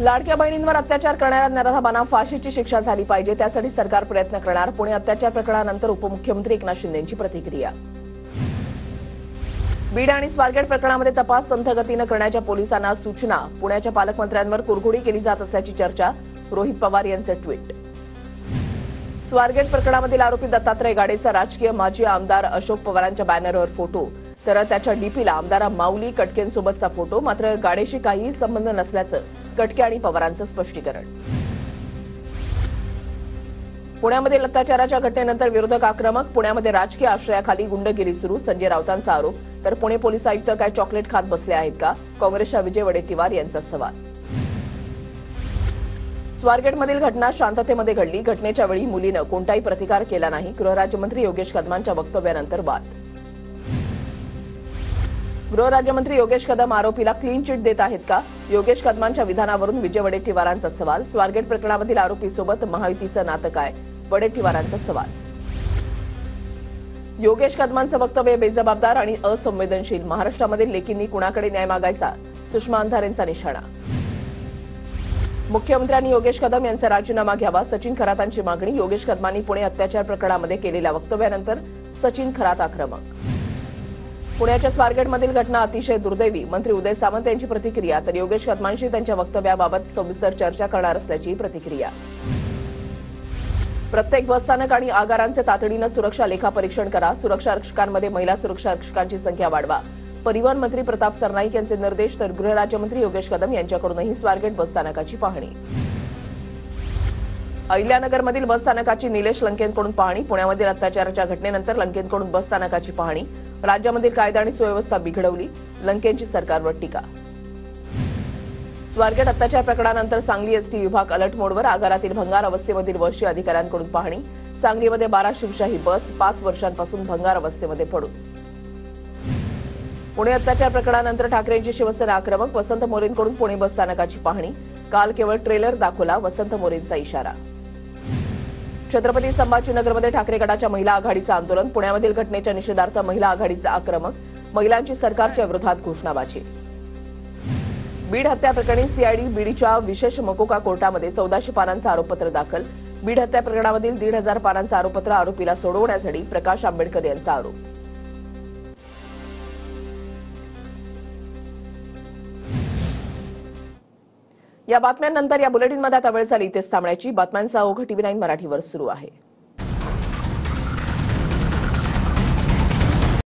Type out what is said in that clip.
लाडक्या बहिणींवर अत्याचार करणाऱ्या नराधमांना फाशीची शिक्षा झाली पाहिजे, त्यासाठी सरकार प्रयत्न करणार. पुणे अत्याचार प्रकरणानंतर उपमुख्यमंत्री एकनाथ शिंदेंची प्रतिक्रिया. बीड आणि स्वारगेट प्रकरणामध्ये तपास संथ गतीनं करण्याच्या पोलिसांना सूचना. पुण्याच्या पालकमंत्र्यांवर कुरघोडी केली जात असल्याची चर्चा. रोहित पवार यांचं ट्विट. स्वारगेट प्रकरणामधील आरोपी दत्तात्रय गाडेचा राजकीय माजी आमदार अशोक पवारांच्या बॅनरवर फोटो, तर त्याच्या डीपीला आमदार माऊली कटकेंसोबतचा फोटो. मात्र गाडेशी काहीही संबंध नसल्याचं कटके आणि पवारांचं स्पष्टीकरण. पुण्यामध्ये अत्याचाराच्या घटनेनंतर विरोधक आक्रमक. पुण्यामध्ये राजकीय आश्रयाखाली गुंडगिरी सुरू. संजय राऊतांचा आरोप. तर पुणे पोलीस आयुक्त काय चॉकलेट खात बसले आहेत का? काँग्रेसच्या विजय वडेट्टीवार यांचा सवाल. स्वारगेटमधील घटना शांततेमध्ये घडली. घटनेच्या वेळी मुलीनं कोणताही प्रतिकार केला नाही. गृहराज्यमंत्री योगेश कदमांच्या वक्तव्यानंतर वाद. गृहराज्यमंत्री योगेश कदम आरोपीला क्लीन चिट देत आहेत का? योगेश कदमांच्या विधानावरून विजय वडेट्टीवारांचा सवाल. स्वारगेट प्रकरणामधील आरोपीसोबत महायुतीचं नातं काय? वडेट्टीवारांचा सवाल. योगेश कदमांचं वक्तव्य बेजबाबदार आणि असंवेदनशील. महाराष्ट्रामधील लेकींनी कुणाकडे न्याय मागायचा? सुषमा अंधारेंचा निशाणा. मुख्यमंत्र्यांनी योगेश कदम यांचा राजीनामा घ्यावा, सचिन खरातांची मागणी. योगेश कदमांनी पुणे अत्याचार प्रकरणामध्ये केलेल्या वक्तव्यानंतर सचिन खरात आक्रमक. पुण्याच्या स्वारगेटमधील घटना अतिशय दुर्दैवी. मंत्री उदय सामंत यांची प्रतिक्रिया. तर योगेश कदमांशी त्यांच्या वक्तव्याबाबत सविस्तर चर्चा करणार असल्याची प्रतिक्रिया. प्रत्येक बसस्थानक आणि आगारांचे तातडीनं सुरक्षा लेखापरीक्षण करा. सुरक्षा रक्षकांमध्ये महिला सुरक्षा रक्षकांची संख्या वाढवा. परिवहन मंत्री प्रताप सरनाईक यांचे निर्देश. तर गृहराज्यमंत्री योगेश कदम यांच्याकडूनही स्वारगेट बसस्थानकाची पाहणी. अहिल्यानगरमधील बसस्थानकाची निलेश लंकेंकडून पाहणी. पुण्यामधील अत्याचाराच्या घटनेनंतर लंकेंकडून बसस्थानकाची पाहणी. राज्यामधील कायदा आणि सुव्यवस्था बिघडवली. लंकेंची सरकारवर टीका. स्वारगेट अत्याचार प्रकरणानंतर सांगली एसटी विभाग अलर्ट मोडवर. आगारातील भंगार अवस्थेमधील बसची अधिकाऱ्यांकडून पाहणी. सांगलीमध्ये 12 शिवशाही बस 5 वर्षांपासून भंगार अवस्थेमध्ये पडून. पुणे अत्याचार प्रकरणानंतर ठाकरेंची शिवसेना आक्रमक. वसंत मोरेंकडून पुणे बसस्थानकाची पाहणी. काल केवळ ट्रेलर दाखवला. वसंत मोरेंचा इशारा. छत्रपती संभाजीनगरमध्ये ठाकरे गटाच्या महिला आघाडीचं आंदोलन. पुण्यामधील घटनेच्या निषेधार्थ महिला आघाडीचं आक्रमक. महिलांची सरकारच्या विरोधात घोषणाबाजी. बीड हत्या प्रकरणी सीआयडी बीडच्या विशेष मकोका कोर्टामध्ये 1400 पानांचं आरोपपत्र दाखल. बीड हत्या प्रकरणामधील 1,500 पानांचं आरोपपत्र आरोपीला सोडवण्यासाठी प्रकाश आंबेडकर यांचा आरोप. या बातम्यांनंतर या बुलेटिनमध्ये आता वेळ झाली इथेच थांबण्याची. बातम्यांचा ओघ TV9 मराठीवर सुरू आहे.